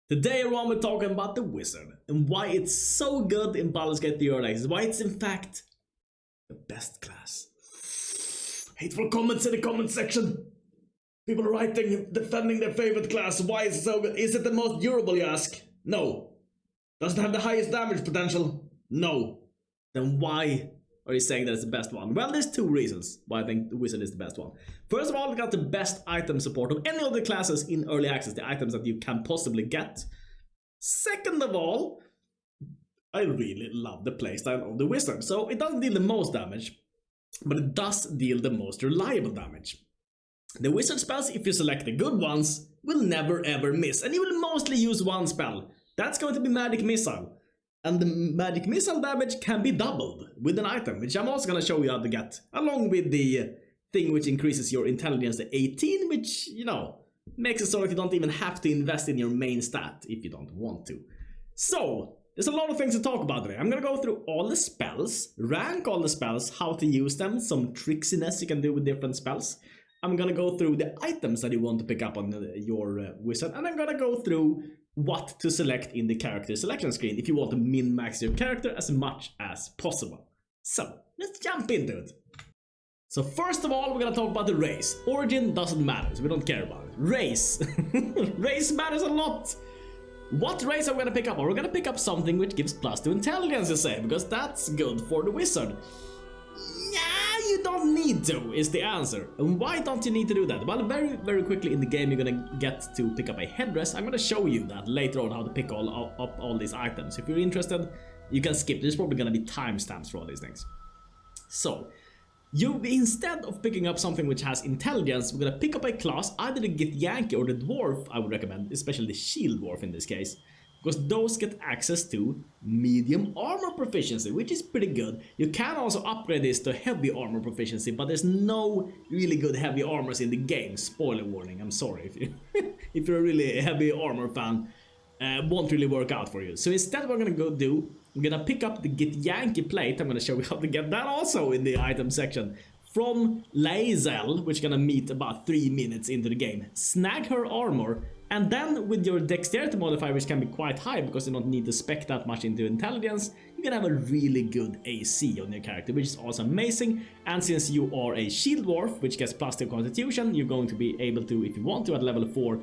Today everyone, we're talking about the Wizard and why it's so good in Baldur's Gate 3 Early Access, why it's in fact the best class. Hateful comments in the comment section. People writing, defending their favorite class. Why is it so good? Is it the most durable, you ask? No. Does it have the highest damage potential? No. Then why are you saying that it's the best one? Well, there's two reasons why I think the Wizard is the best one. First of all, it got the best item support of any of the classes in Early Access, the items that you can possibly get. Second of all, I really love the playstyle of the Wizard. So it doesn't deal the most damage, but it does deal the most reliable damage. The Wizard spells, if you select the good ones, will never ever miss, and you will mostly use one spell. That's going to be Magic Missile. And the Magic Missile damage can be doubled with an item, which I'm also going to show you how to get, along with the thing which increases your intelligence to 18, which, you know, makes it so that you don't even have to invest in your main stat if you don't want to. So, there's a lot of things to talk about today. I'm going to go through all the spells, rank all the spells, how to use them, some tricksiness you can do with different spells. I'm going to go through the items that you want to pick up on your Wizard, and I'm going to go through what to select in the character selection screen if you want to min-max your character as much as possible. So, let's jump into it. So first of all, we're gonna talk about the race. Origin doesn't matter, so we don't care about it. Race. Race matters a lot. What race are we gonna pick up? We're gonna pick up something which gives plus to intelligence, you say, because that's good for the Wizard. Yeah, you don't need to, is the answer. And why don't you need to do that? Well, very quickly in the game you're gonna get to pick up a headdress. I'm gonna show you that later on, how to pick up all these items. If you're interested, you can skip. There's probably gonna be timestamps for all these things. So, instead of picking up something which has intelligence, we're gonna pick up a class, either the Githyanki or the Dwarf, I would recommend, especially the Shield Dwarf in this case. Because those get access to medium armor proficiency, which is pretty good. You can also upgrade this to heavy armor proficiency, but there's no really good heavy armors in the game. Spoiler warning, I'm sorry if you if you're a really heavy armor fan, won't really work out for you. So instead what we're gonna pick up the Githyanki plate. I'm gonna show you how to get that also in the item section. From Lvl, which is gonna meet about 3 minutes into the game. Snag her armor. And then with your dexterity modifier, which can be quite high because you don't need to spec that much into intelligence, you can have a really good AC on your character, which is also amazing. And since you are a Shield Dwarf, which gets plus to Constitution, you're going to be able to, if you want to, at level 4,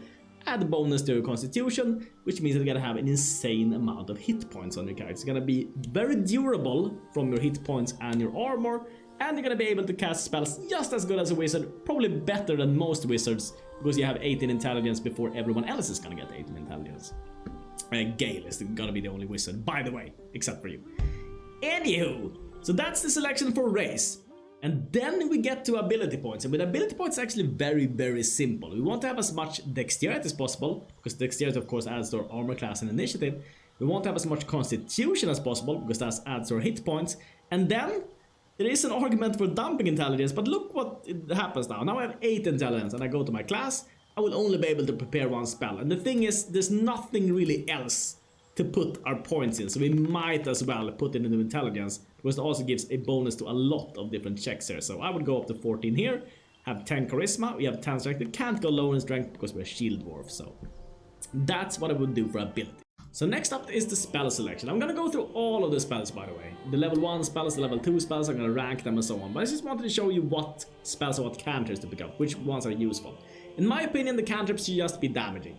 add a bonus to your Constitution, which means that you're gonna have an insane amount of hit points on your character. It's gonna be very durable from your hit points and your armor, and you're gonna be able to cast spells just as good as a Wizard, probably better than most Wizards, because you have 18 intelligence before everyone else is gonna get 18 intelligence. Gale is gonna be the only Wizard, by the way, except for you. Anywho, so that's the selection for race. And then we get to ability points, and with ability points it's actually very simple. We want to have as much dexterity as possible, because dexterity of course adds to our armor class and initiative. We want to have as much constitution as possible, because that adds to our hit points. And then there is an argument for dumping intelligence, but look what happens now. Now I have 8 intelligence and I go to my class, I will only be able to prepare 1 spell. And the thing is, there's nothing really else to put our points in, so we might as well put it into intelligence, because it also gives a bonus to a lot of different checks here. So I would go up to 14 here, have 10 charisma, we have 10 strength. We can't go lower in strength because we're Shield Dwarf, so that's what I would do for ability. So next up is the spell selection. I'm gonna go through all of the spells, by the way. The level 1 spells, the level 2 spells, I'm gonna rank them and so on. But I just wanted to show you what spells or what cantrips to pick up, which ones are useful. In my opinion, the cantrips should just be damaging,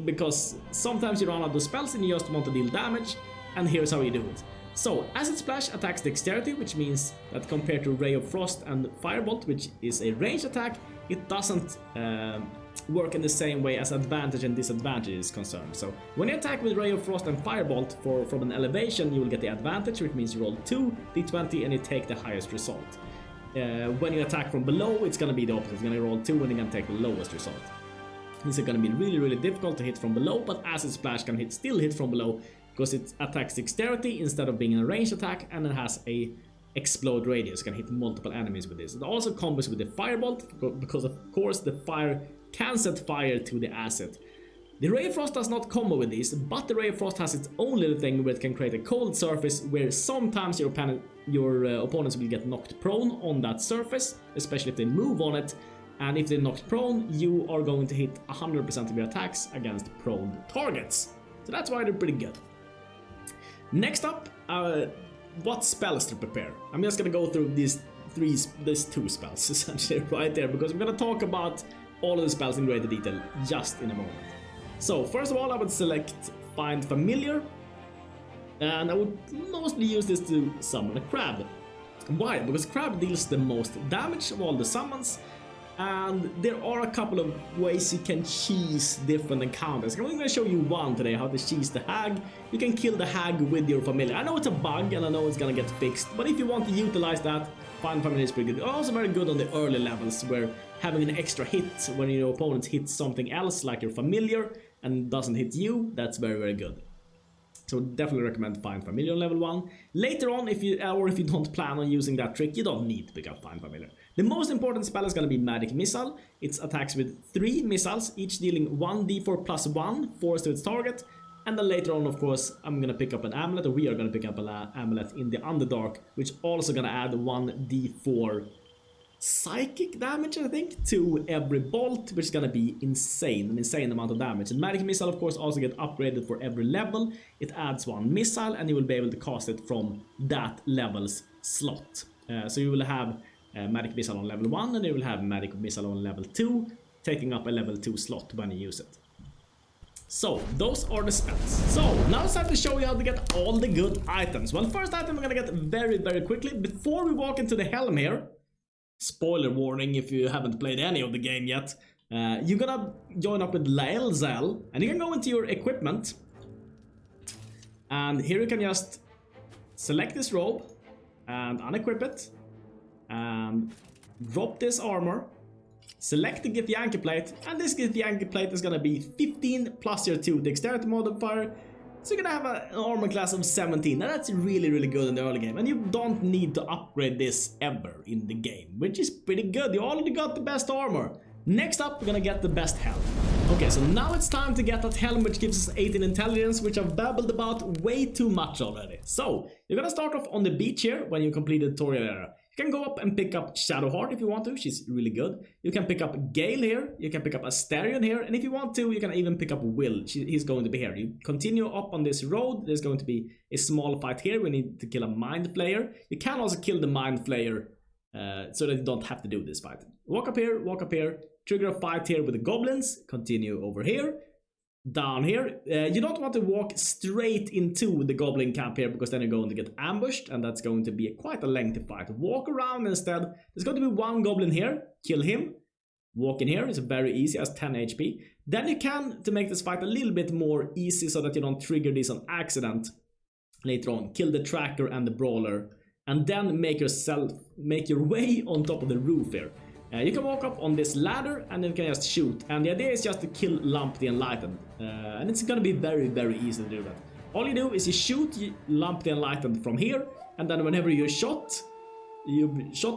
because sometimes you run out of spells and you just want to deal damage, and here's how you do it. So, Acid Splash attacks dexterity, which means that compared to Ray of Frost and Firebolt, which is a ranged attack, it doesn't work in the same way as advantage and disadvantage is concerned. So when you attack with Ray of Frost and Firebolt from an elevation, you will get the advantage, which means you roll 2 d20 and you take the highest result. When you attack from below, it's gonna be the opposite. It's gonna roll 2 and you're gonna take the lowest result. These are gonna be really difficult to hit from below, but Acid Splash can still hit from below, because it attacks dexterity instead of being a ranged attack, and it has a explode radius. You can hit multiple enemies with this. It also combos with the Firebolt, because of course the fire can set fire to the acid. The Ray of Frost does not combo with these, but the Ray of Frost has its own little thing where it can create a cold surface, where sometimes your opponents will get knocked prone on that surface, especially if they move on it. And if they're knocked prone, you are going to hit 100% of your attacks against prone targets. So that's why they're pretty good. Next up, what spells to prepare. I'm just gonna go through these two spells essentially right there, because we're gonna talk about all of the spells in greater detail just in a moment. So first of all, I would select Find Familiar, and I would mostly use this to summon a crab. Why? Because crab deals the most damage of all the summons, and there are a couple of ways you can cheese different encounters. I'm only going to show you one today, how to cheese the hag. You can kill the hag with your familiar. I know it's a bug and I know it's gonna get fixed, but if you want to utilize that, Find Familiar is pretty good. Also very good on the early levels, where having an extra hit when your opponent hits something else like your familiar and doesn't hit you, that's very, very good. So definitely recommend Find Familiar on level 1. Later on, if you don't plan on using that trick, you don't need to pick up Find Familiar. The most important spell is going to be Magic Missile. It attacks with 3 missiles, each dealing 1d4 plus 1 force to its target. And then later on, of course, I'm going to pick up an amulet, or we are going to pick up an amulet in the Underdark, which also going to add 1d4 psychic damage, I think, to every bolt, which is gonna be insane, an insane amount of damage. And Magic Missile, of course, also get upgraded for every level. It adds 1 missile, and you will be able to cast it from that level's slot. So you will have Magic Missile on level 1, and you will have Magic Missile on level 2, taking up a level 2 slot when you use it. So, those are the spells. So, now it's time to show you how to get all the good items. Well, first item we're gonna get very, very quickly. Before we walk into the helm here, spoiler warning if you haven't played any of the game yet, you're gonna join up with Lvl, and you can go into your equipment, and here you can just select this robe and unequip it, and drop this armor, select the Githyanki plate, and this Githyanki plate is gonna be 15 plus your 2 dexterity modifier. So you're gonna have an armor class of 17. Now that's really, really good in the early game, and you don't need to upgrade this ever in the game, which is pretty good. You already got the best armor. Next up, we're gonna get the best helm. Okay, so now it's time to get that helm, which gives us 18 intelligence, which I've babbled about way too much already. So you're gonna start off on the beach here when you complete the tutorial area. You can go up and pick up Shadowheart if you want to, she's really good. You can pick up Gale here, you can pick up Asterion here, and if you want to, you can even pick up Will, he's going to be here. You continue up on this road, there's going to be a small fight here, we need to kill a Mind Flayer. You can also kill the Mind Flayer so that you don't have to do this fight. Walk up here, trigger a fight here with the goblins, continue over here. Down here, you don't want to walk straight into the goblin camp here, because then you're going to get ambushed, and that's going to be quite a lengthy fight. Walk around instead. There's going to be 1 goblin here, kill him. Walk in here, it's very easy, as 10 HP. Then you can, to make this fight a little bit more easy so that you don't trigger this on accident later on, kill the tracker and the brawler, and then make your way on top of the roof here. You can walk up on this ladder, and then you can just shoot, and the idea is just to kill Lump the Enlightened, and it's gonna be very, very easy to do that. All you do is you shoot Lump the Enlightened from here, and then whenever you shot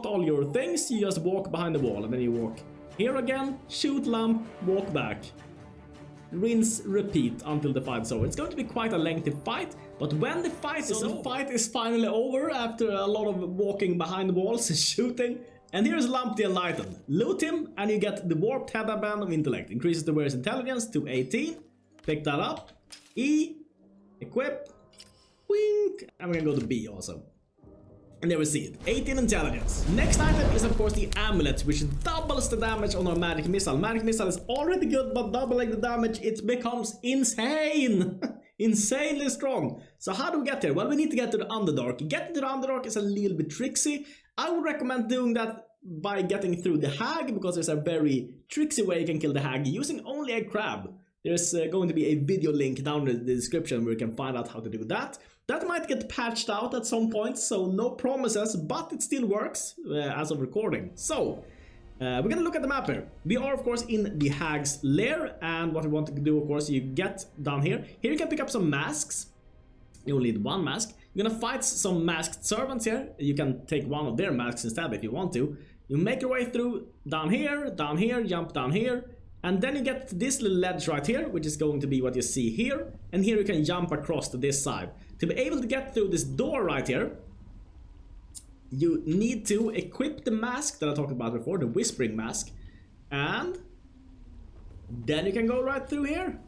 all your things, you just walk behind the wall, and then you walk here again, shoot Lump, walk back. Rinse, repeat until the fight is over. It's going to be quite a lengthy fight, but when the fight is finally over, after a lot of walking behind the walls and shooting, and here's Lump the Enlightened. Loot him, and you get the Warped Headband of Intellect. Increases the wearer's intelligence to 18. Pick that up. E. Equip. Wink. And we're gonna go to B also. And there we see it. 18 intelligence. Next item is of course the amulet, which doubles the damage on our Magic Missile. Magic Missile is already good, but doubling the damage, it becomes insane. Insanely strong. So how do we get there? Well, we need to get to the Underdark. Getting to the Underdark is a little bit tricksy. I would recommend doing that by getting through the hag, because there's a very tricksy way you can kill the hag using only a crab. There's going to be a video link down in the description where you can find out how to do that. That might get patched out at some point, so no promises, but it still works as of recording. So, we're gonna look at the map here. We are of course in the hag's lair, and what we want to do, of course, you get down here. Here you can pick up some masks. You will need 1 mask. You're gonna fight some masked servants here. You can take one of their masks instead if you want to. You make your way through down here, jump down here, and then you get to this little ledge right here, which is going to be what you see here. And here you can jump across to this side. To be able to get through this door right here, you need to equip the mask that I talked about before, the Whispering Mask, and then you can go right through here.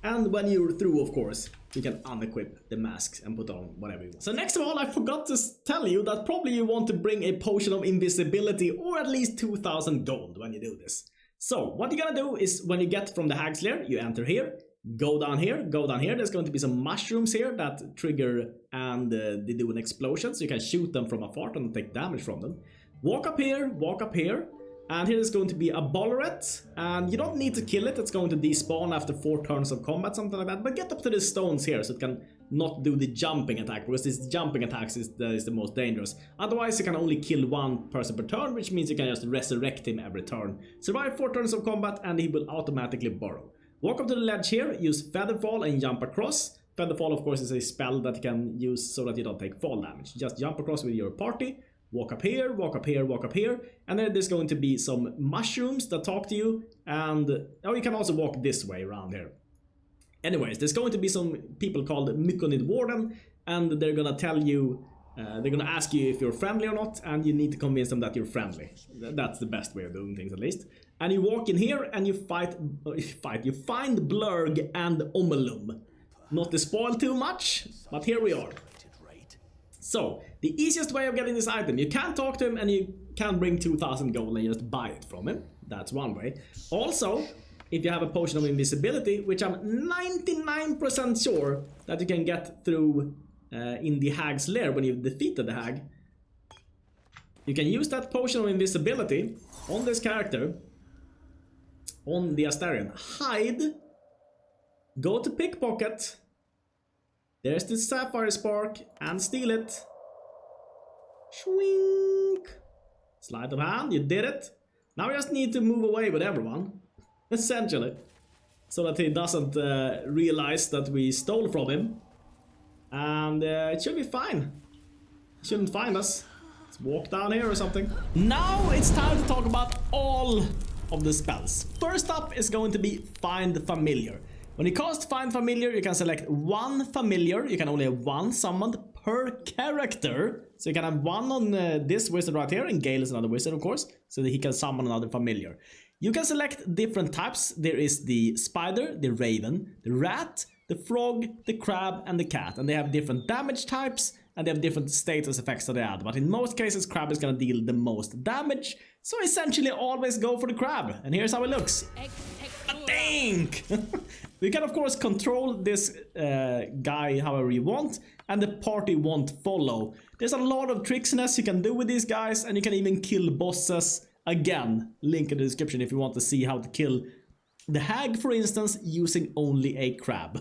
And when you're through, of course, you can unequip the masks and put on whatever you want. So next of all, I forgot to tell you that probably you want to bring a potion of invisibility or at least 2000 gold when you do this. So what you're gonna do is when you get from the Hag's Lair, you enter here, go down here, go down here. There's going to be some mushrooms here that trigger and they do an explosion, so you can shoot them from afar and take damage from them. Walk up here, and here is going to be a Baldurs, and you don't need to kill it. It's going to despawn after 4 turns of combat, something like that. But get up to the stones here so it can not do the jumping attack, because this jumping attacks is the most dangerous. Otherwise, you can only kill 1 person per turn, which means you can just resurrect him every turn. Survive 4 turns of combat, and he will automatically burrow. Walk up to the ledge here, use Featherfall and jump across. Featherfall, of course, is a spell that you can use so that you don't take fall damage. Just jump across with your party. Walk up here, walk up here, walk up here, and then there's going to be some mushrooms that talk to you, and oh, you can also walk this way around here. Anyways, there's going to be some people called Mykonid Warden, and they're gonna tell you, they're gonna ask you if you're friendly or not, and you need to convince them that you're friendly. That's the best way of doing things, at least. And you walk in here and you find Blurg and Omelum. Not to spoil too much, but here we are. So, the easiest way of getting this item, you can talk to him and you can bring 2000 gold and just buy it from him. That's one way. Also, if you have a potion of invisibility, which I'm 99% sure that you can get through in the Hag's Lair when you've defeated the Hag, you can use that potion of invisibility on this character, on the Astarion. Hide, go to Pickpocket, there's the Sapphire Spark, and steal it. Shwink. Sleight of hand, you did it. Now we just need to move away with everyone, essentially, so that he doesn't realize that we stole from him. And it should be fine. He shouldn't find us. Let's walk down here or something. Now it's time to talk about all of the spells. First up is going to be Find Familiar. When you cast Find Familiar, you can select 1 familiar. You can only have 1 summoned per character. So you can have 1 on this wizard right here, and Gale is another wizard, of course, so that he can summon another familiar. You can select different types. There is the spider, the raven, the rat, the frog, the crab, and the cat. And they have different damage types, and they have different status effects that they add. But in most cases, crab is going to deal the most damage. So essentially always go for the crab. And here's how it looks. A tank! You can of course control this guy however you want, and the party won't follow. There's a lot of tricksiness you can do with these guys, and you can even kill bosses. Again, link in the description if you want to see how to kill the Hag, for instance, using only a crab.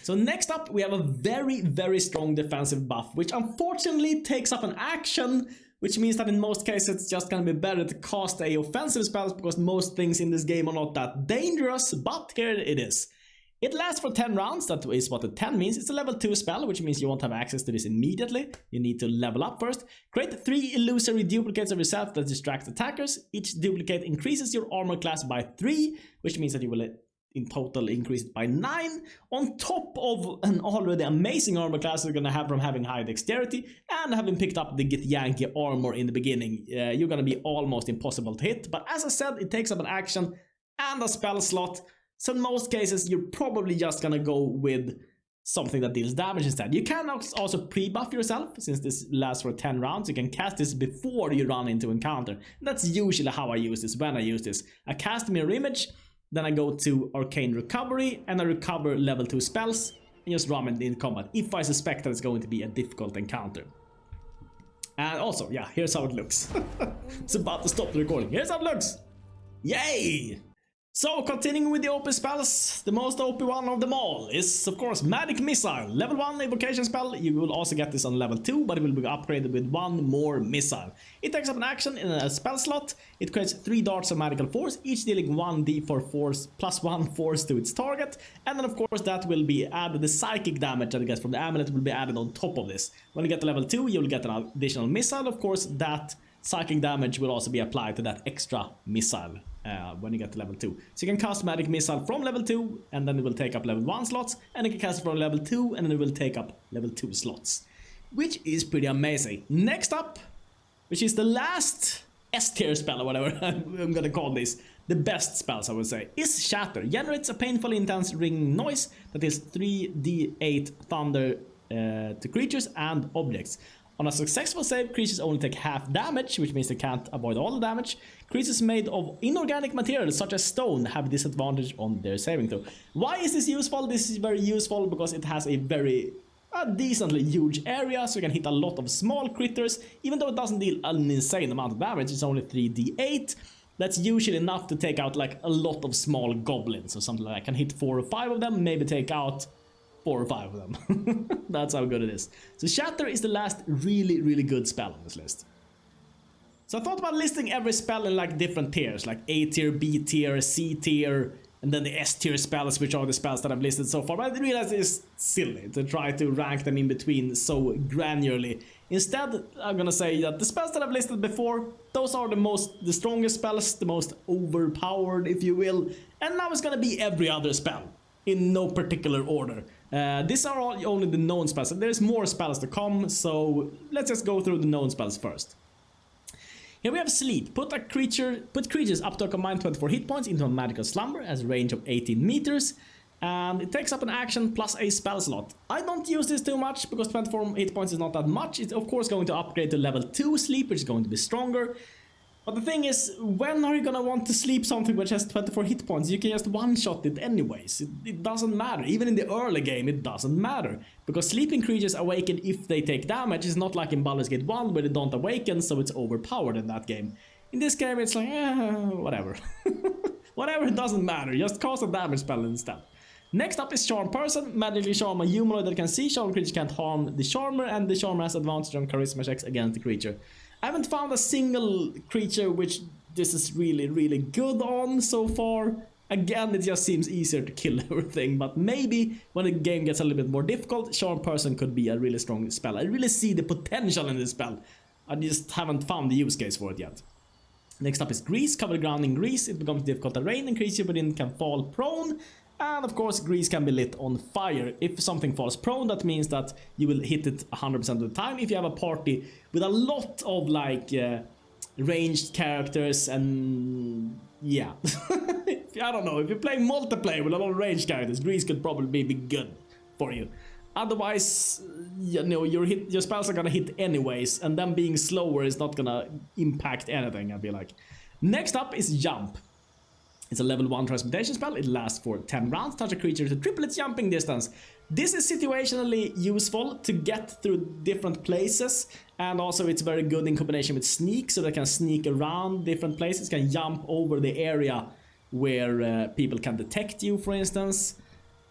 So next up we have a very, very strong defensive buff, which unfortunately takes up an action, which means that in most cases it's just gonna be better to cast a offensive spell, because most things in this game are not that dangerous, but here it is. It lasts for 10 rounds, that is what the 10 means. It's a level 2 spell, which means you won't have access to this immediately. You need to level up first. Create 3 illusory duplicates of yourself that distract attackers. Each duplicate increases your armor class by 3, which means that you will in total increase it by 9, on top of an already amazing armor class you're gonna have from having high dexterity and having picked up the Githyanki Armor in the beginning. You're gonna be almost impossible to hit, but as I said, it takes up an action and a spell slot, so in most cases you're probably just gonna go with something that deals damage instead. You can also pre-buff yourself, since this lasts for 10 rounds. You can cast this before you run into encounter. That's usually how I use this, when I use this. I cast Mirror Image, then I go to Arcane Recovery, and I recover level 2 spells, and just run it in combat, if I suspect that it's going to be a difficult encounter. And also, yeah, here's how it looks. It's about to stop the recording. Here's how it looks! Yay! So, continuing with the OP spells, the most OP one of them all is, of course, Magic Missile. Level 1 evocation spell. You will also get this on level 2, but it will be upgraded with 1 more missile. It takes up an action in a spell slot. It creates 3 darts of magical force, each dealing 1d4 force plus 1 force to its target. And then, of course, that will be added. The psychic damage that it gets from the amulet will be added on top of this. When you get to level 2, you will get an additional missile. Of course, that psychic damage will also be applied to that extra missile. When you get to level 2. So you can cast Magic Missile from level 2, and then it will take up level 1 slots, and you can cast it from level 2, and then it will take up level 2 slots. Which is pretty amazing. Next up, which is the last S tier spell or whatever I'm gonna call this, the best spells, I would say, is Shatter. Generates a painfully intense ringing noise that is 3d8 thunder to creatures and objects. On a successful save, creatures only take half damage, which means they can't avoid all the damage. Creatures made of inorganic materials such as stone have disadvantage on their saving throw. Why is this useful? This is very useful because it has a decently huge area, so you can hit a lot of small critters. Even though it doesn't deal an insane amount of damage, it's only 3d8. That's usually enough to take out like a lot of small goblins or something like that. I can hit 4 or 5 of them, maybe take out 4 or 5 of them. That's how good it is. So Shatter is the last really good spell on this list. So I thought about listing every spell in like different tiers, like A tier, B tier, C tier, and then the S tier spells, which are the spells that I've listed so far. But I realized it's silly to try to rank them in between so granularly. Instead, I'm gonna say that the spells that I've listed before, those are the strongest spells, the most overpowered, if you will. And now it's gonna be every other spell, in no particular order. These are only the known spells, and there's more spells to come, so let's just go through the known spells first. Here we have Sleep. Put creatures up to a combined 24 hit points into a magical slumber, has a range of 18 meters, and it takes up an action plus a spell slot. I don't use this too much because 24 hit points is not that much. It's of course going to upgrade to level 2 Sleep, which is going to be stronger. But the thing is, when are you gonna want to sleep something which has 24 hit points? You can just one-shot it anyways. It doesn't matter. Even in the early game, it doesn't matter. Because sleeping creatures awaken if they take damage. It's not like in Baldur's Gate 1 where they don't awaken, so it's overpowered in that game. In this game, it's like, whatever. Whatever, it doesn't matter. Just cast a damage spell instead. Next up is Charm Person. Magically charm a humanoid that can see. Charmed creature can't harm the charmer, and the charmer has advantage on charisma checks against the creature. I haven't found a single creature which this is really good on so far. Again, it just seems easier to kill everything, but maybe when the game gets a little bit more difficult, Charm Person could be a really strong spell. I really see the potential in this spell. I just haven't found the use case for it yet. Next up is Grease. Cover the ground in grease. It becomes difficult terrain and creature within can fall prone. And of course, grease can be lit on fire. If something falls prone, that means that you will hit it 100% of the time. If you have a party with a lot of like ranged characters and yeah. I don't know, if you play multiplayer with a lot of ranged characters, grease could probably be good for you. Otherwise, you know, your spells are gonna hit anyways, and them being slower is not gonna impact anything, I feel like. Next up is Jump. It's a level 1 transmutation spell. It lasts for 10 rounds. Touch a creature to triple its jumping distance. This is situationally useful to get through different places, and also it's very good in combination with Sneak, so they can sneak around different places, can jump over the area where people can detect you, for instance.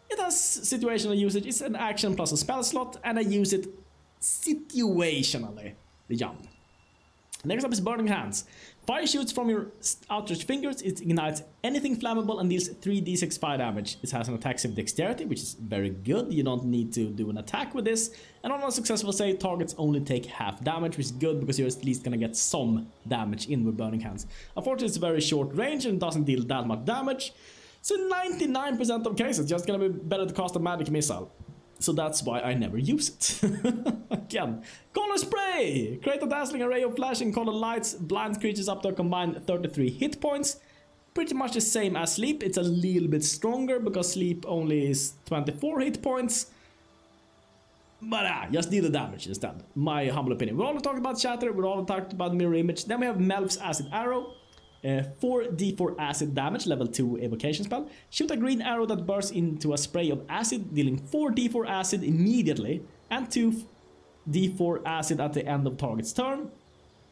It has situational usage. It's an action plus a spell slot, and I use it situationally, the jump. Next up is Burning Hands. Fire shoots from your outstretched fingers. It ignites anything flammable and deals 3d6 fire damage. It has an attack save dexterity, which is very good. You don't need to do an attack with this. And on a successful save, targets only take half damage, which is good because you're at least gonna get some damage in with Burning Hands. Unfortunately, it's very short range and doesn't deal that much damage. So 99% of cases, just gonna be better to cast a magic missile. So that's why I never use it. Again, Color Spray! Create a dazzling array of flashing colored lights, blinds creatures up to a combined 33 hit points. Pretty much the same as Sleep. It's a little bit stronger because Sleep only is 24 hit points. But just deal the damage instead. My humble opinion. We all talked about Shatter, we all talked about Mirror Image. Then we have Melf's Acid Arrow. 4d4 acid damage, level 2 evocation spell. Shoot a green arrow that bursts into a spray of acid, dealing 4d4 acid immediately, and 2d4 acid at the end of target's turn.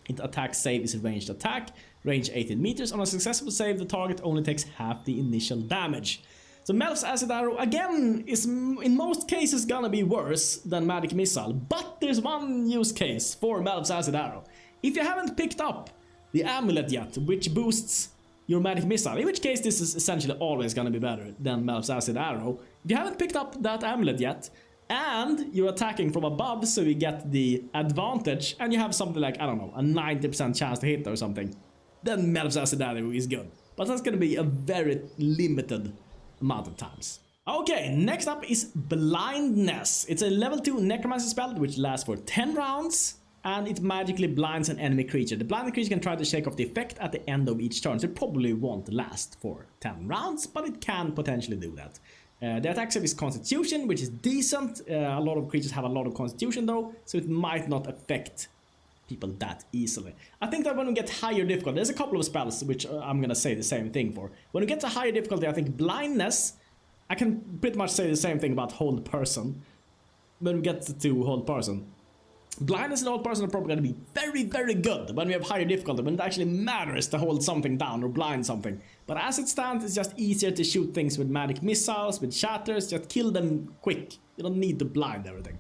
Its attack save is a ranged attack, range 18 meters. On a successful save, the target only takes half the initial damage. So Melf's Acid Arrow, again, is in most cases gonna be worse than Magic Missile, but there's one use case for Melf's Acid Arrow. If you haven't picked up the amulet yet, which boosts your magic missile, in which case this is essentially always gonna be better than Melf's Acid Arrow. If you haven't picked up that amulet yet, and you're attacking from above so you get the advantage, and you have something like, I don't know, a 90% chance to hit or something, then Melf's Acid Arrow is good. But that's gonna be a very limited amount of times. Okay, next up is Blindness. It's a level 2 necromancy spell which lasts for 10 rounds. and it magically blinds an enemy creature. The blinded creature can try to shake off the effect at the end of each turn, so it probably won't last for 10 rounds, but it can potentially do that. The attack save is Constitution, which is decent. A lot of creatures have a lot of Constitution though, so it might not affect people that easily. I think that when we get higher difficulty, there's a couple of spells which I'm gonna say the same thing for. When we get to higher difficulty, I think Blindness, I can pretty much say the same thing about Hold Person. When we get to Hold Person, Blindness and Hold Person are probably going to be very, very good when we have higher difficulty, when it actually matters to hold something down or blind something. But as it stands, it's just easier to shoot things with magic missiles, with shatters, just kill them quick. You don't need to blind everything.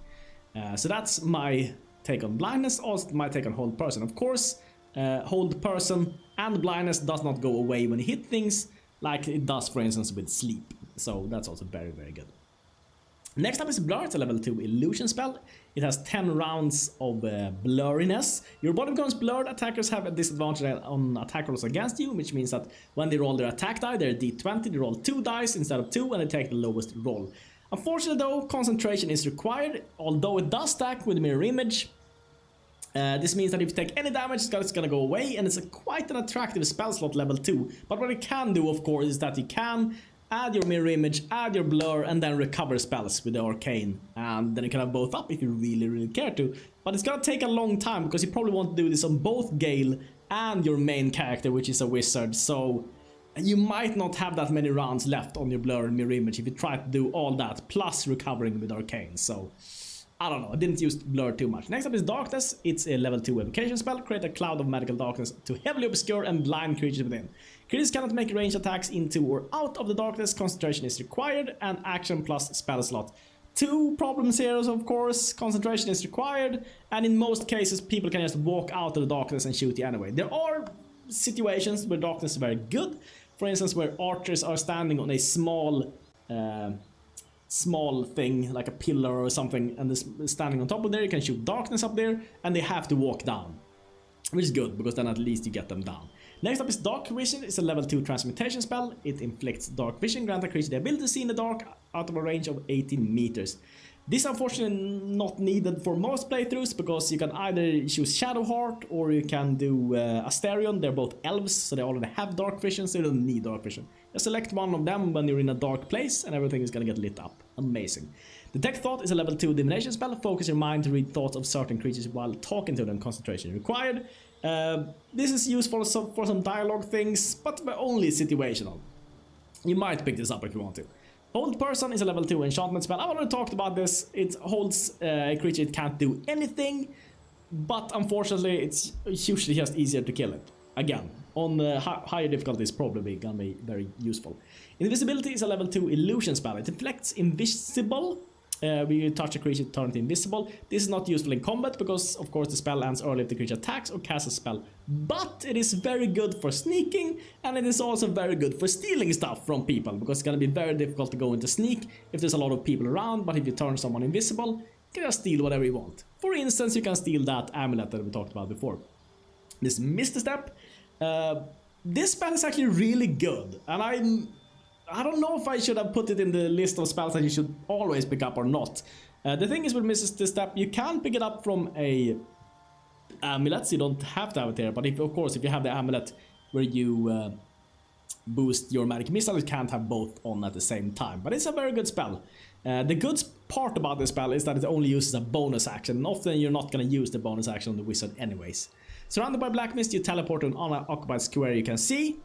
So that's my take on Blindness, also my take on Hold Person. Of course, Hold Person and Blindness does not go away when you hit things, like it does, for instance, with Sleep. So that's also very, very good. Next up is Blur. It's a level 2 illusion spell. It has 10 rounds of blurriness. Your body becomes blurred. Attackers have a disadvantage on attack rolls against you, which means that when they roll their attack die, they're D20, they roll 2 dice instead of 2, and they take the lowest roll. Unfortunately though, concentration is required, although it does stack with mirror image. This means that if you take any damage, it's gonna go away, and it's quite an attractive spell slot level 2. But what it can do, of course, is that you can add your mirror image, add your blur, and then recover spells with the arcane. And then you can have both up if you really, really care to. But it's gonna take a long time, because you probably want to do this on both Gale and your main character, which is a wizard. So you might not have that many rounds left on your blur and mirror image if you try to do all that, plus recovering with arcane. So I don't know, I didn't use blur too much. Next up is Darkness. It's a level 2 evocation spell. Create a cloud of magical darkness to heavily obscure and blind creatures within. Creatures cannot make range attacks into or out of the darkness. Concentration is required, and action plus spell slot. 2 problems here, of course. Concentration is required, and in most cases people can just walk out of the darkness and shoot you anyway. There are situations where darkness is very good. For instance, where archers are standing on a small thing, like a pillar or something, and standing on top of there, you can shoot darkness up there, and they have to walk down. Which is good, because then at least you get them down. Next up is Dark Vision. It's a level 2 transmutation spell. It inflicts Dark Vision, grant a creature the ability to see in the dark out of a range of 18 meters. This unfortunately not needed for most playthroughs, because you can either choose Shadowheart or you can do Asterion. They're both elves, so they already have Dark Vision, so you don't need Dark Vision. Just select one of them when you're in a dark place and everything is gonna get lit up. Amazing. Detect Thought is a level 2 divination spell. Focus your mind to read thoughts of certain creatures while talking to them. Concentration required. This is useful for some dialogue things, but only situational. You might pick this up if you want to. Hold Person is a level 2 enchantment spell. I've already talked about this. It holds a creature, it can't do anything, but unfortunately it's usually just easier to kill it. Again, on higher difficulties, probably gonna be very useful. Invisibility is a level 2 illusion spell. It deflects invisible. When you touch a creature, turn it invisible. This is not useful in combat because, of course, the spell ends early if the creature attacks or casts a spell. But it is very good for sneaking, and it is also very good for stealing stuff from people, because it's gonna be very difficult to go into sneak if there's a lot of people around. But if you turn someone invisible, you can just steal whatever you want. For instance, you can steal that amulet that we talked about before. This Misty Step. This spell is actually really good, and I don't know if I should have put it in the list of spells that you should always pick up or not. The thing is with Misty Step, you can pick it up from a amulet, so you don't have to have it here. But of course, if you have the amulet where you boost your magic missile, you can't have both on at the same time. But it's a very good spell. The good part about this spell is that it only uses a bonus action, and often you're not going to use the bonus action on the wizard anyways. Surrounded by black mist, you teleport to an unoccupied square you can see.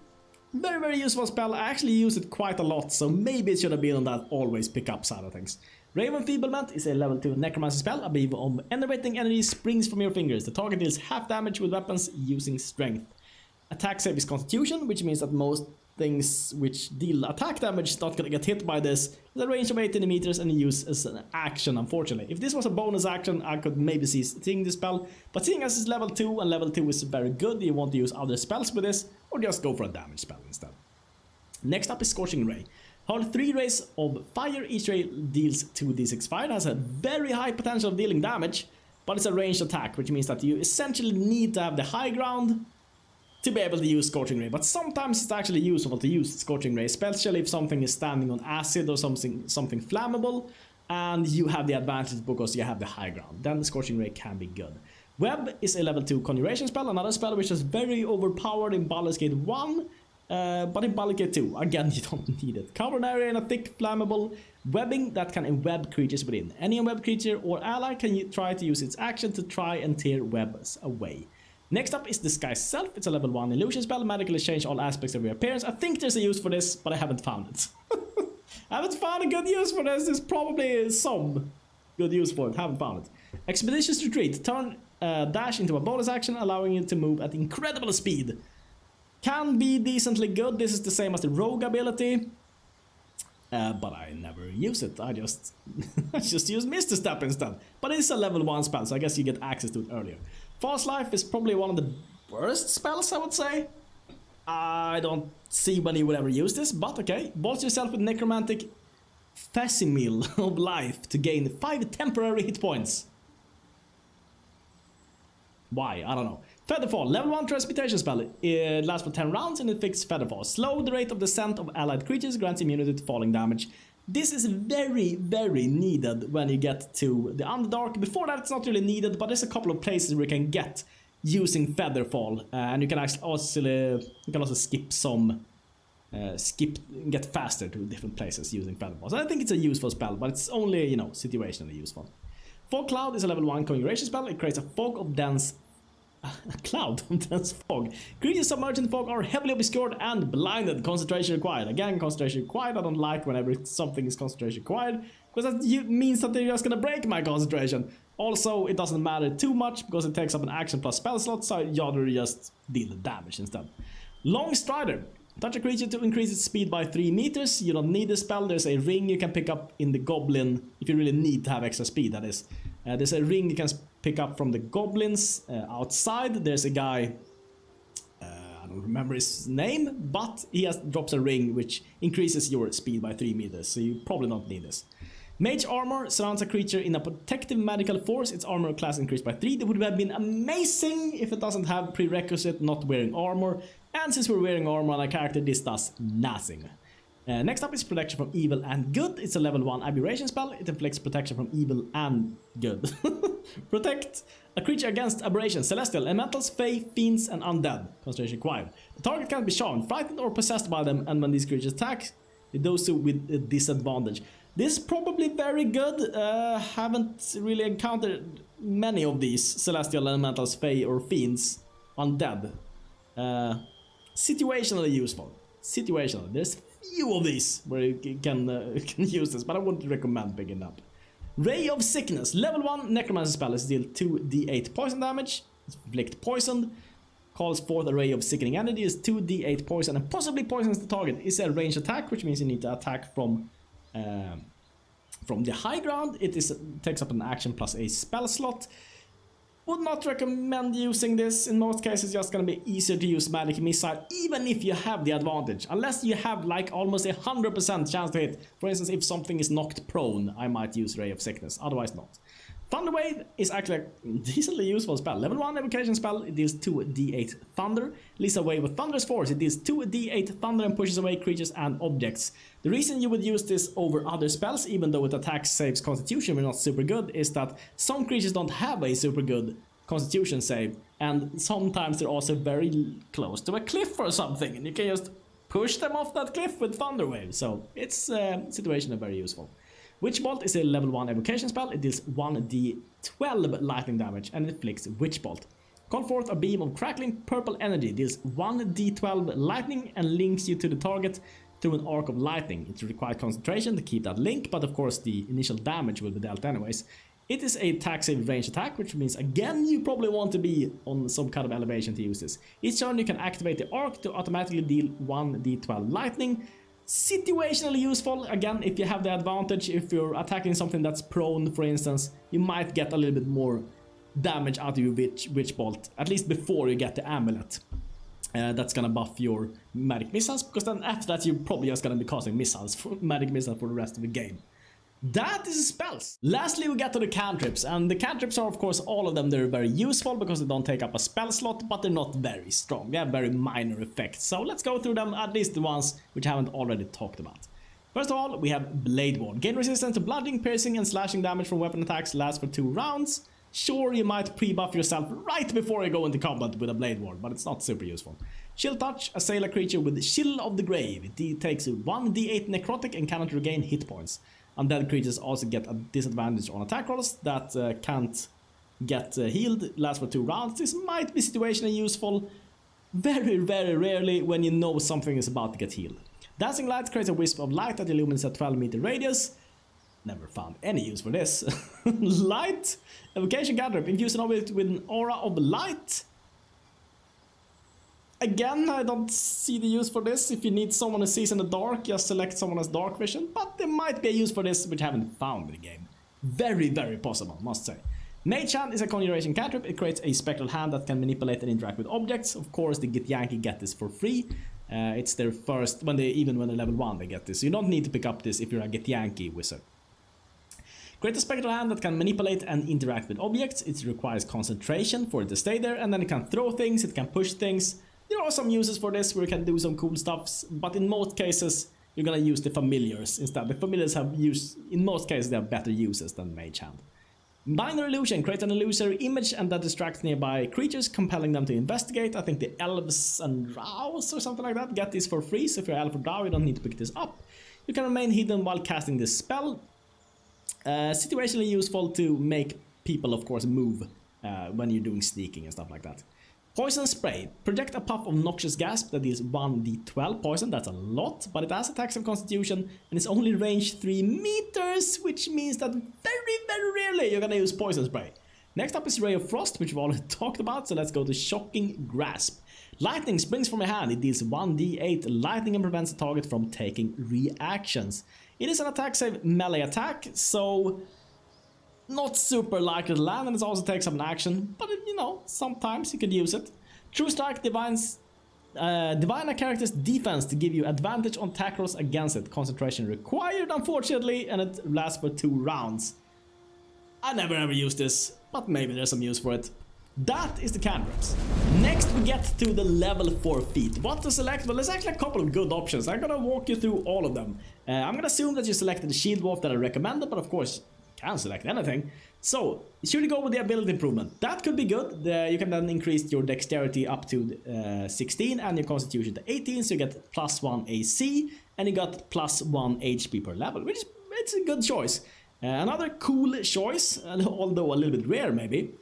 Very, very useful spell. I actually use it quite a lot, so maybe it should have been on that always pick up side of things. Raven Feeblement is a level 2 necromancy spell. A beam of enervating energy springs from your fingers. The target deals half damage with weapons using strength. Attack save is Constitution, which means that most things which deal attack damage is not gonna get hit by this. With a range of 18 meters and use as an action, unfortunately. If this was a bonus action, I could maybe see seeing this spell, but seeing as it's level 2 and level 2 is very good, you want to use other spells with this, or just go for a damage spell instead. Next up is Scorching Ray. Hold 3 rays of fire. Each ray deals 2d6 fire. It has a very high potential of dealing damage, but it's a ranged attack, which means that you essentially need to have the high ground to be able to use Scorching Ray. But sometimes it's actually useful to use Scorching Ray, especially if something is standing on acid or something flammable, and you have the advantage because you have the high ground. Then the Scorching Ray can be good. Web is a level 2 conjuration spell, another spell which is very overpowered in Baldur's Gate 1, but in Baldur's Gate 2, again, you don't need it. Cover an area in a thick, flammable webbing that can embed creatures within. Any unwebbed creature or ally can try to use its action to try and tear webs away. Next up is Disguise Self. It's a level 1 illusion spell, magically change all aspects of your appearance. I think there's a use for this, but I haven't found it. I haven't found a good use for this. There's probably some good use for it. Haven't found it. Expeditious Retreat. Turn dash into a bonus action, allowing you to move at incredible speed. Can be decently good. This is the same as the Rogue ability. But I never use it. I just use Mr. Step instead. But it's a level 1 spell, so I guess you get access to it earlier. False Life is probably one of the worst spells, I would say. I don't see when you would ever use this, but okay. Bolster yourself with Necromantic Facsimile of Life to gain 5 temporary hit points. Why? I don't know. Featherfall, level 1 transmutation spell. It lasts for 10 rounds and it fixes Featherfall. Slow the rate of descent of allied creatures, grants immunity to falling damage. This is very, very needed when you get to the Underdark. Before that, it's not really needed, but there's a couple of places where you can get using Featherfall, and you can actually also skip some, get faster to different places using Featherfall. So I think it's a useful spell, but it's only, you know, situationally useful. Fog Cloud is a level 1 conjuration spell. It creates a fog of dense a cloud of dense fog. Creatures submerged in fog are heavily obscured and blinded. Concentration required. Again, concentration required. I don't like whenever something is concentration required, because that means that they're just gonna break my concentration. Also, it doesn't matter too much because it takes up an action plus spell slot, so I'd rather just deal the damage instead. Long Strider. Touch a creature to increase its speed by 3 meters. You don't need the spell. There's a ring you can pick up in the goblin if you really need to have extra speed, that is. There's a ring you can pick up from the goblins outside. There's a guy, I don't remember his name, but he drops a ring which increases your speed by 3 meters, so you probably don't need this. Mage Armor surrounds a creature in a protective magical force. Its armor class increased by 3. That would have been amazing if it doesn't have prerequisite not wearing armor. And since we're wearing armor on a character, this does nothing. Next up is Protection from Evil and Good. It's a level 1 aberration spell. It inflicts protection from evil and good. Protect a creature against aberrations, celestial, elementals, fae, fiends, and undead. Concentration required. The target can be charmed, frightened, or possessed by them, and when these creatures attack, it does so with a disadvantage. This is probably very good. Haven't really encountered many of these celestial, elementals, fae, or fiends, undead. Situationally useful. Situational. There's few of these where you can use this, but I wouldn't recommend picking up. Ray of Sickness. Level 1 Necromancer spell is deal 2d8 poison damage. Inflict poison. Calls forth a ray of sickening energy. Is 2d8 poison and possibly poisons the target. It's a ranged attack, which means you need to attack from the high ground. It takes up an action plus a spell slot. Would not recommend using this. In most cases, it's just gonna be easier to use Magic Missile, even if you have the advantage. Unless you have like almost 100% chance to hit. For instance, if something is knocked prone, I might use Ray of Sickness. Otherwise not. Thunderwave is actually a decently useful spell. Level 1 evocation spell, it deals 2d8 thunder. Release a wave with thunderous force. It deals 2d8 thunder and pushes away creatures and objects. The reason you would use this over other spells, even though it attacks, saves, constitution, but not super good, is that some creatures don't have a super good constitution save, and sometimes they're also very close to a cliff or something, and you can just push them off that cliff with Thunderwave. So it's situationally very useful. Witch Bolt is a level 1 evocation spell. It deals 1d12 lightning damage and inflicts Witch Bolt. Call forth a beam of crackling purple energy. Deals 1d12 lightning and links you to the target through an arc of lightning. It requires concentration to keep that link, but of course the initial damage will be dealt anyways. It is a attack save range attack, which means again you probably want to be on some kind of elevation to use this. Each turn you can activate the arc to automatically deal 1d12 lightning. Situationally useful, again, if you have the advantage. If you're attacking something that's prone, for instance, you might get a little bit more damage out of your Witch Bolt, at least before you get the amulet. That's gonna buff your magic missiles, because then after that you're probably just gonna be casting magic missiles for the rest of the game. That is spells. Lastly, we get to the cantrips, and the cantrips are of course all of them. They're very useful because they don't take up a spell slot, but they're not very strong. They have very minor effects. So let's go through them, at least the ones which I haven't already talked about. First of all, we have Blade Ward. Gain resistance to bludgeoning, piercing, and slashing damage from weapon attacks. Lasts for 2 rounds. Sure, you might pre-buff yourself right before you go into combat with a Blade Ward, but it's not super useful. Chill Touch, assail a creature with Chill of the Grave. It takes 1d8 necrotic and cannot regain hit points. Undead creatures also get a disadvantage on attack rolls that can't get healed, lasts for 2 rounds. This might be situationally useful, very rarely when you know something is about to get healed. Dancing Light creates a wisp of light that illumines a 12-meter radius. Never found any use for this. Light, Evocation Cantrip, infuse an object with an aura of light. Again, I don't see the use for this. If you need someone who sees in the dark, just select someone as dark vision. But there might be a use for this which I haven't found in the game. Very possible, must say. Mage Hand is a conjuration cantrip. It creates a spectral hand that can manipulate and interact with objects. Of course, the Githyanki get this for free. It's their first, even when they're level 1 they get this. You don't need to pick up this if you're a Githyanki wizard. Create a spectral hand that can manipulate and interact with objects. It requires concentration for it to stay there, and then it can throw things, it can push things. There are some uses for this where you can do some cool stuffs, but in most cases you're gonna use the familiars instead. The familiars have in most cases they have better uses than Mage Hand. Binary Illusion, create an illusory image and that distracts nearby creatures, compelling them to investigate. I think the elves and drows or something like that get this for free, so if you're elf or drow you don't need to pick this up. You can remain hidden while casting this spell. Situationally useful to make people of course move when you're doing sneaking and stuff like that. Poison Spray, project a puff of noxious gas that deals 1d12 poison. That's a lot, but it has attacks of constitution and it's only range 3 meters, which means that very rarely you're gonna use Poison Spray. Next up is Ray of Frost, which we've already talked about, so let's go to Shocking Grasp. Lightning springs from your hand. It deals 1d8 lightning and prevents the target from taking reactions. It is an attack save melee attack, so not super likely to land, and it also takes up an action, but you know, sometimes you could use it. True Strike divine a character's defense to give you advantage on attack rolls against it. Concentration required, unfortunately, and it lasts for 2 rounds. I never ever used this, but maybe there's some use for it. That is the cantrips. Next we get to the level 4 feat. What to select? Well, there's actually a couple of good options. I'm gonna walk you through all of them. I'm gonna assume that you selected the Shield Dwarf that I recommended, but of course you can select anything. So, should you go with the ability improvement? That could be good. You can then increase your dexterity up to 16 and your constitution to 18, so you get +1 AC and you got +1 HP per level, which is it's a good choice. Another cool choice, although a little bit rare maybe,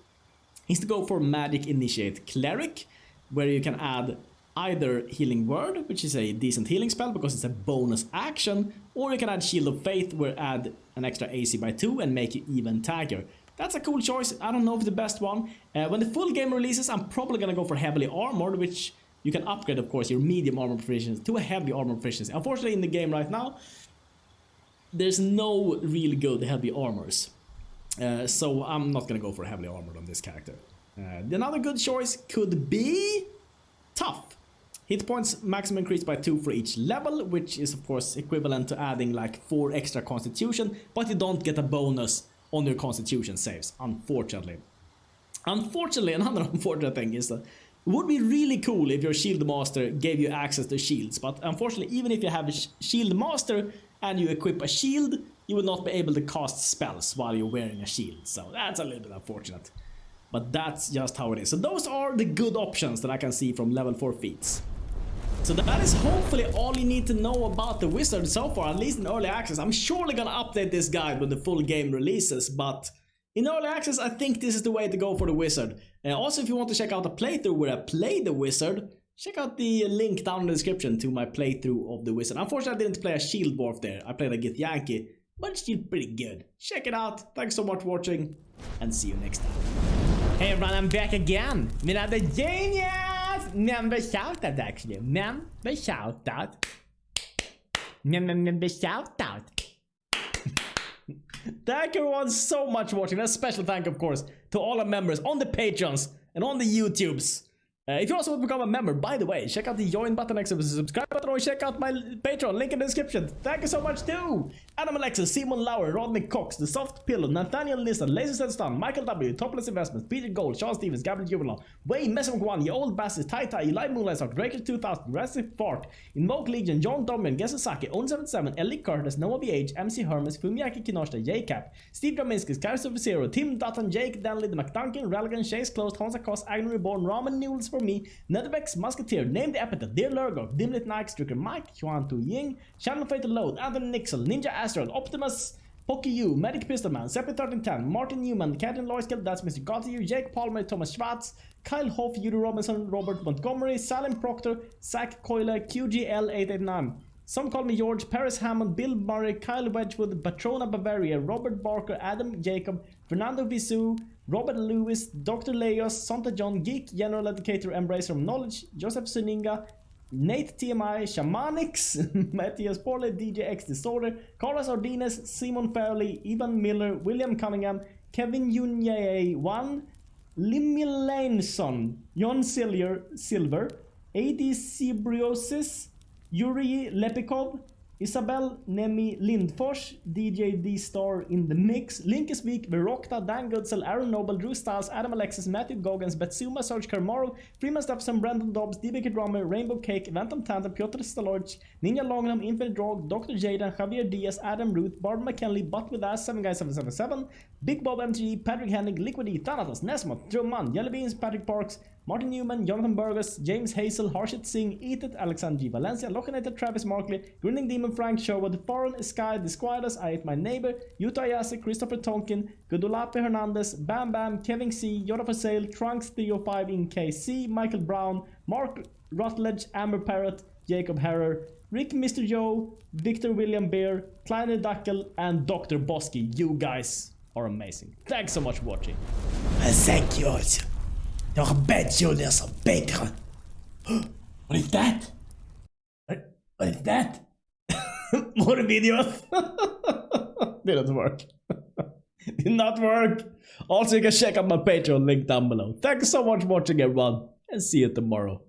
is to go for Magic Initiate Cleric, where you can add either Healing Word, which is a decent healing spell because it's a bonus action, or you can add Shield of Faith, where add an extra AC by 2 and make you even tankier. That's a cool choice. I don't know if it's the best one. When the full game releases, I'm probably gonna go for Heavily Armored, which you can upgrade, of course, your medium armor proficiency to a heavy armor proficiency. Unfortunately, in the game right now, there's no really good heavy armors. So I'm not gonna go for Heavily Armored on this character. Another good choice could be Tough. Hit points maximum increased by 2 for each level, which is of course equivalent to adding like 4 extra constitution, but you don't get a bonus on your constitution saves, unfortunately. Another unfortunate thing is that it would be really cool if your Shield Master gave you access to shields, but unfortunately even if you have a Shield Master and you equip a shield, you will not be able to cast spells while you're wearing a shield, so that's a little bit unfortunate. But that's just how it is. So those are the good options that I can see from level 4 feats. So that is hopefully all you need to know about the wizard so far, at least in early access. I'm surely gonna update this guide when the full game releases, but in early access I think this is the way to go for the wizard. Also, if you want to check out a playthrough where I play the wizard, check out the link down in the description to my playthrough of the wizard. Unfortunately I didn't play a Shield Dwarf there, I played a Githyanki, but it's still pretty good. Check it out, thanks so much for watching, and see you next time. Hey everyone, I'm back again with another genius member shoutout actually. Member shoutout. Member shoutout. Thank everyone so much for watching. A special thank of course to all our members on the Patreons and on the YouTubes. If you also want to become a member, by the way, check out the join button next to the subscribe button or check out my Patreon, link in the description. Thank you so much too! Adam Alexis, Simon Lauer, Rodney Cox, The Soft Pillow, Nathaniel Nissen, Laser Set Stun, Michael W, Topless Investments, Peter Gold, Sean Stevens, Gabriel Juvenal, Wayne, Messer1, Ye Old Bastard, Tai Tai, Eli Moonlight Sock, Breaker 2000, Rastic Fart, Invoke Legion, John Domian, Gesasaki, Own77, Ellie Curtis, Noah BH, MC Hermes, Fumiaki Kinoshita, J-Cap, Steve Draminskis, Kaiser of Zero, Tim Dutton, Jake Denley, The McDuncan, Ralgan, Chase Closed, Honza Koss, Agony Reborn, Ramen Noodles for me, Netherbex, Musketeer, Name the Epithet, Dear Lurgok, Dimlit Nike, Stricker Mike, Huan Tu Ying, Channel Fatal Load, Anthony Nixel, Ninja Asteroid, Optimus, Pocky U, Medic Pistolman, Seppi1310, Martin Newman, Captain Loyskill, That's Mr. Gotti, Jake Palmer, Thomas Schwartz, Kyle Hoff, Judy Robinson, Robert Montgomery, Salim Proctor, Zach Coyle, QGL889. Some call me George, Paris Hammond, Bill Murray, Kyle Wedgwood, Patrona Bavaria, Robert Barker, Adam Jacob, Fernando Visu, Robert Lewis, Dr. Leos, Santa John, Geek, General Educator, Embracer of Knowledge, Joseph Suninga, Nate TMI, Shamanix, Matthias Porley, DJ X Disorder, Carlos Ordines, Simon Fairley, Ivan Miller, William Cunningham, Kevin Yunye 1, Limmy Laneson, John Silver, AD Cibriosis, Yuri Lepikov, Isabel Nemi Lindfors, DJ D-Star in the mix, Linkes Week, Verokta, Dan Goodsell, Aaron Noble, Drew Styles, Adam Alexis, Matthew Goggins, Betsuma, Serge Carmoro, Freeman Stephenson, Brandon Dobbs, DBK Drummer, Rainbow Cake, Ventum Tandem, Piotr Stolorch, Ninja Longnam, Infinite Drog, Dr. Jaden, Javier Diaz, Adam Ruth, Barbara McKinley, Butt with Ass, 7Guy777, Big Bob MTG, Patrick Hennig, Liquid E, Thanatos, Nesmot, Drummond, Yellow Beans, Patrick Parks, Martin Newman, Jonathan Burgess, James Hazel, Harshit Singh, Eat It, Alexander G. Valencia, Lochinator, Travis Markley, Grinning Demon, Frank Sherwood, Foreign Sky, The Squiders, I Ate My Neighbor, Utah Yasik, Christopher Tonkin, Gudulape Hernandez, Bam Bam, Kevin C, Yoda for Sale, Trunks 305 in KC, Michael Brown, Mark Rutledge, Amber Parrot, Jacob Herrer, Rick Mr. Joe, Victor William Bear, Kleiner Dackel, and Dr. Bosky. You guys are amazing. Thanks so much for watching. Thank you also. Nog bedjournals op Patreon. What is that? What is that? More videos. Didn't work. Did not work. Also, you can check out my Patreon link down below. Thanks so much for watching, everyone, and see you tomorrow.